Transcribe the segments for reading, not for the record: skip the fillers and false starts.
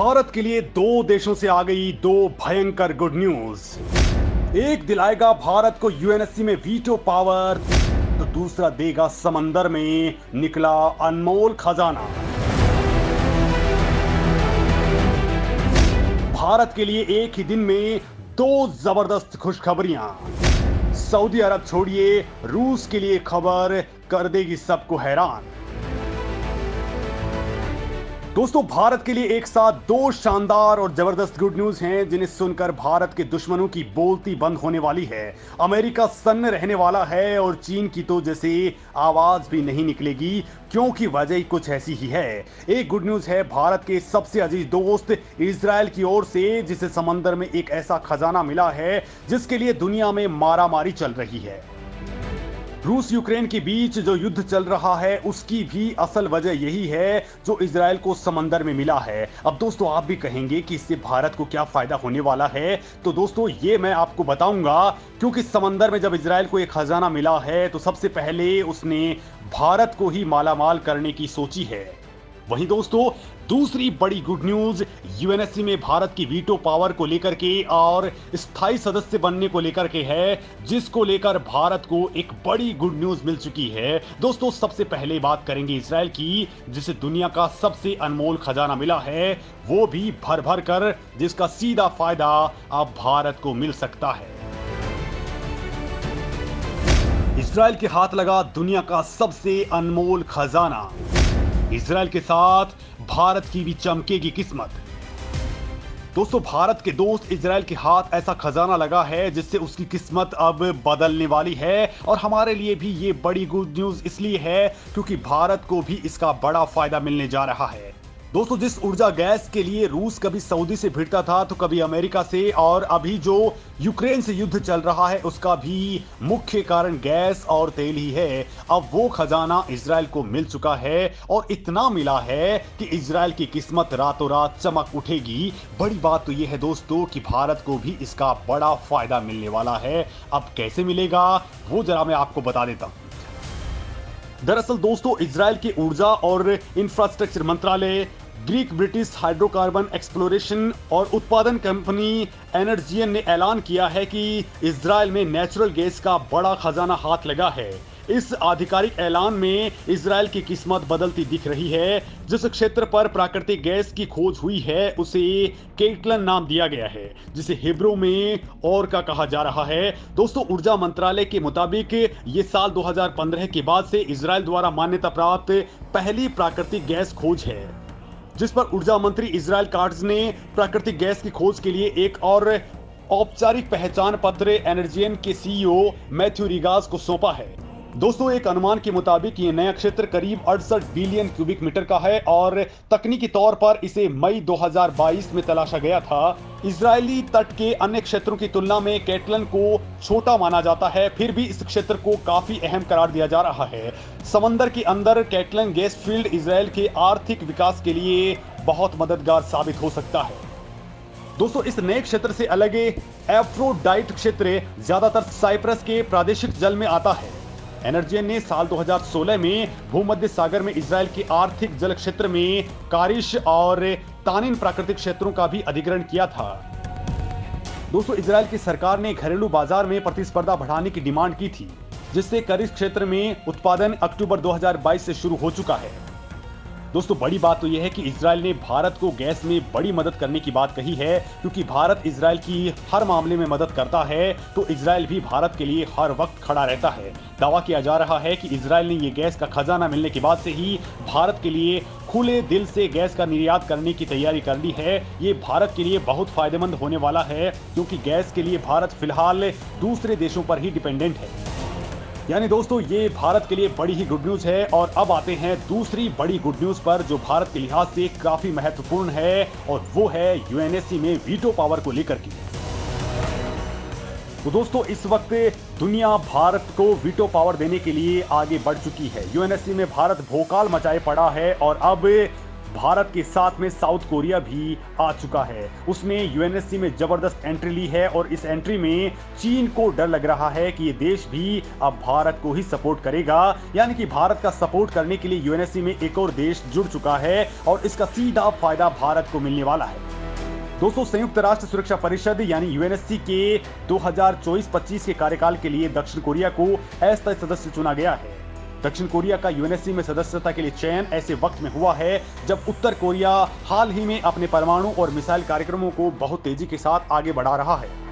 भारत के लिए दो देशों से आ गई दो भयंकर गुड न्यूज। एक दिलाएगा भारत को यूएनएससी में वीटो पावर, तो दूसरा देगा समंदर में निकला अनमोल खजाना। भारत के लिए एक ही दिन में दो जबरदस्त खुशखबरियां। सऊदी अरब छोड़िए, रूस के लिए खबर कर देगी सबको हैरान। दोस्तों, भारत के लिए एक साथ दो शानदार और जबरदस्त गुड न्यूज हैं जिन्हें सुनकर भारत के दुश्मनों की बोलती बंद होने वाली है। अमेरिका सन्न रहने वाला है और चीन की तो जैसे आवाज भी नहीं निकलेगी, क्योंकि वजह कुछ ऐसी ही है। एक गुड न्यूज है भारत के सबसे अजीज दोस्त इजराइल की ओर से, जिसे समंदर में एक ऐसा खजाना मिला है जिसके लिए दुनिया में मारामारी चल रही है। रूस यूक्रेन के बीच जो युद्ध चल रहा है उसकी भी असल वजह यही है जो इजराइल को समंदर में मिला है। अब दोस्तों, आप भी कहेंगे कि इससे भारत को क्या फायदा होने वाला है, तो दोस्तों ये मैं आपको बताऊंगा। क्योंकि समंदर में जब इजराइल को एक खजाना मिला है तो सबसे पहले उसने भारत को ही मालामाल करने की सोची है। वहीं दोस्तों, दूसरी बड़ी गुड न्यूज यूएनएससी में भारत की वीटो पावर को लेकर के और स्थायी सदस्य बनने को लेकर के है, जिसको लेकर भारत को एक बड़ी गुड न्यूज मिल चुकी है। दोस्तों, सबसे पहले बात करेंगे इजराइल की, जिसे दुनिया का सबसे अनमोल खजाना मिला है, वो भी भर भर कर, जिसका सीधा फायदा अब भारत को मिल सकता है। इजराइल के हाथ लगा दुनिया का सबसे अनमोल खजाना। इजराइल के साथ भारत की भी चमकेगी किस्मत। दोस्तों, भारत के दोस्त इजराइल के हाथ ऐसा खजाना लगा है जिससे उसकी किस्मत अब बदलने वाली है। और हमारे लिए भी ये बड़ी गुड न्यूज इसलिए है क्योंकि भारत को भी इसका बड़ा फायदा मिलने जा रहा है। दोस्तों, जिस ऊर्जा गैस के लिए रूस कभी सऊदी से भिड़ता था तो कभी अमेरिका से, और अभी जो यूक्रेन से युद्ध चल रहा है उसका भी मुख्य कारण गैस और तेल ही है। अब वो खजाना इजराइल को मिल चुका है और इतना मिला है कि इजराइल की किस्मत रातों रात चमक उठेगी। बड़ी बात तो ये है दोस्तों कि भारत को भी इसका बड़ा फायदा मिलने वाला है। अब कैसे मिलेगा वो जरा मैं आपको बता देता हूं। दरअसल दोस्तों, इजराइल के ऊर्जा और इंफ्रास्ट्रक्चर मंत्रालय, ग्रीक ब्रिटिश हाइड्रोकार्बन एक्सप्लोरेशन और उत्पादन कंपनी एनर्जियन ने ऐलान किया है कि इजराइल में नेचुरल गैस का बड़ा खजाना हाथ लगा है। इस आधिकारिक ऐलान में इजराइल की किस्मत बदलती दिख रही है। जिस क्षेत्र पर प्राकृतिक गैस की खोज हुई है उसे केटलन नाम दिया गया है, जिसे हिब्रू में और का कहा जा रहा है। दोस्तों, ऊर्जा मंत्रालय के मुताबिक ये साल 2015 के बाद से इजराइल द्वारा मान्यता प्राप्त पहली प्राकृतिक गैस खोज है, जिस पर ऊर्जा मंत्री इजराइल काट्ज ने प्राकृतिक गैस की खोज के लिए एक और औपचारिक पहचान पत्र एनर्जियन के सीईओ मैथ्यू रिगास को सौंपा है। दोस्तों, एक अनुमान के मुताबिक ये नया क्षेत्र करीब 68 बिलियन क्यूबिक मीटर का है और तकनीकी तौर पर इसे मई 2022 में तलाशा गया था। इजरायली तट के अन्य क्षेत्रों की तुलना में केटलन को छोटा माना जाता है, फिर भी इस क्षेत्र को काफी अहम करार दिया जा रहा है। समंदर के अंदर केटलन गैस फील्ड इजराइल के आर्थिक विकास के लिए बहुत मददगार साबित हो सकता है। दोस्तों, इस नए क्षेत्र से अलग एफ्रोडाइट क्षेत्र ज्यादातर साइप्रस के प्रादेशिक जल में आता है। एनर्जियन ने साल 2016 में भूमध्य सागर में इजराइल के आर्थिक जल क्षेत्र में कारिश और तानिन प्राकृतिक क्षेत्रों का भी अधिग्रहण किया था। दोस्तों, इजराइल की सरकार ने घरेलू बाजार में प्रतिस्पर्धा बढ़ाने की डिमांड की थी, जिससे कारिश क्षेत्र में उत्पादन अक्टूबर 2022 से शुरू हो चुका है। दोस्तों, बड़ी बात तो यह है कि इजराइल ने भारत को गैस में बड़ी मदद करने की बात कही है, क्योंकि भारत इजराइल की हर मामले में मदद करता है तो इजराइल भी भारत के लिए हर वक्त खड़ा रहता है। दावा किया जा रहा है कि इजराइल ने ये गैस का खजाना मिलने के बाद से ही भारत के लिए खुले दिल से गैस का निर्यात करने की तैयारी कर ली है। ये भारत के लिए बहुत फायदेमंद होने वाला है, क्योंकि गैस के लिए भारत फिलहाल दूसरे देशों पर ही डिपेंडेंट है। यानी दोस्तों, ये भारत के लिए बड़ी ही गुड न्यूज है। और अब आते हैं दूसरी बड़ी गुड न्यूज पर, जो भारत के लिहाज से काफी महत्वपूर्ण है, और वो है यूएनएससी में वीटो पावर को लेकर की। तो दोस्तों, इस वक्त दुनिया भारत को वीटो पावर देने के लिए आगे बढ़ चुकी है। यूएनएससी में भारत भोकाल मचाए पड़ा है और अब भारत के साथ में साउथ कोरिया भी आ चुका है। उसने यूएनएससी में जबरदस्त एंट्री ली है और इस एंट्री में चीन को डर लग रहा है कि ये देश भी अब भारत को ही सपोर्ट करेगा, यानी कि भारत का सपोर्ट करने के लिए यूएनएससी में एक और देश जुड़ चुका है और इसका सीधा फायदा भारत को मिलने वाला है। दोस्तों, संयुक्त राष्ट्र सुरक्षा परिषद यानी यूएनएससी के 2024-25 के कार्यकाल के लिए दक्षिण कोरिया को अस्थायी सदस्य चुना गया है। दक्षिण कोरिया का यूएनएससी में सदस्यता के लिए चयन ऐसे वक्त में हुआ है जब उत्तर कोरिया हाल ही में अपने परमाणु और मिसाइल कार्यक्रमों को बहुत तेजी के साथ आगे बढ़ा रहा है।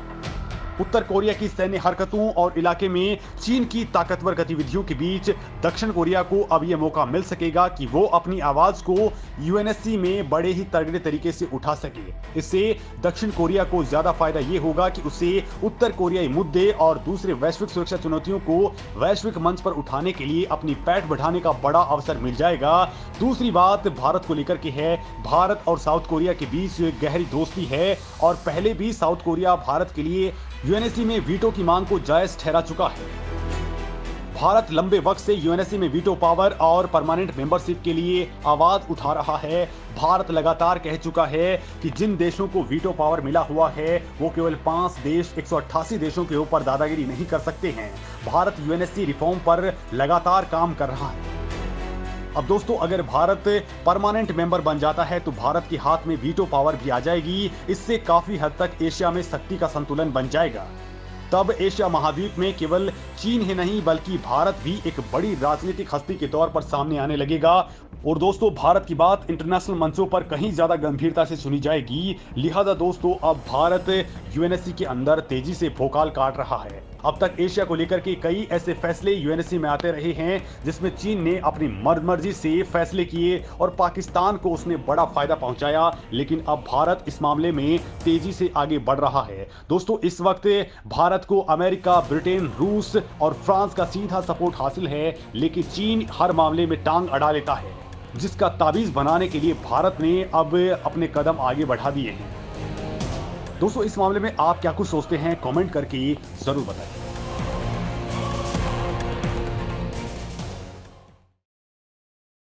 उत्तर कोरिया की सैन्य हरकतों और इलाके में चीन की ताकतवर गतिविधियों के बीच दक्षिण कोरिया को अब यह मौका मिल सकेगा कि वो अपनी आवाज को यूएनएससी में बड़े ही तगड़े तरीके से उठा सके। इससे दक्षिण कोरिया को ज्यादा फायदा ये होगा कि उसे उत्तर कोरियाई मुद्दे और दूसरे वैश्विक सुरक्षा चुनौतियों को वैश्विक मंच पर उठाने के लिए अपनी पैठ बढ़ाने का बड़ा अवसर मिल जाएगा। दूसरी बात भारत को लेकर के है। भारत और साउथ कोरिया के बीच गहरी दोस्ती है और पहले भी साउथ कोरिया भारत के लिए यूएनएससी में वीटो की मांग को जायज ठहरा चुका है। भारत लंबे वक्त से यूएनएससी में वीटो पावर और परमानेंट मेंबरशिप के लिए आवाज उठा रहा है। भारत लगातार कह चुका है कि जिन देशों को वीटो पावर मिला हुआ है वो केवल 5 देश 188 देशों के ऊपर दादागिरी नहीं कर सकते हैं। भारत यूएनएससी रिफॉर्म पर लगातार काम कर रहा है। अब दोस्तों, अगर भारत परमानेंट मेंबर बन जाता है तो भारत के हाथ में वीटो पावर भी आ जाएगी। इससे काफी हद तक एशिया में शक्ति का संतुलन बन जाएगा। तब एशिया महाद्वीप में केवल चीन ही नहीं बल्कि भारत भी एक बड़ी राजनीतिक हस्ती के तौर पर सामने आने लगेगा। और दोस्तों, भारत की बात इंटरनेशनल मंचों पर कहीं ज्यादा गंभीरता से सुनी जाएगी। लिहाजा दोस्तों, अब भारत यूएनएससी के अंदर तेजी से भोकाल काट रहा है। अब तक एशिया को लेकर के कई ऐसे फैसले यूएनएससी में आते रहे हैं जिसमें चीन ने अपनी मर्जी से फैसले किए और पाकिस्तान को उसने बड़ा फायदा पहुंचाया, लेकिन अब भारत इस मामले में तेजी से आगे बढ़ रहा है। दोस्तों, इस वक्त भारत को अमेरिका, ब्रिटेन, रूस और फ्रांस का सीधा सपोर्ट हासिल है, लेकिन चीन हर मामले में टांग अड़ा लेता है, जिसका ताबीज बनाने के लिए भारत ने अब अपने कदम आगे बढ़ा दिए हैं। दोस्तों, इस मामले में आप क्या कुछ सोचते हैं, कमेंट करके जरूर बताएं।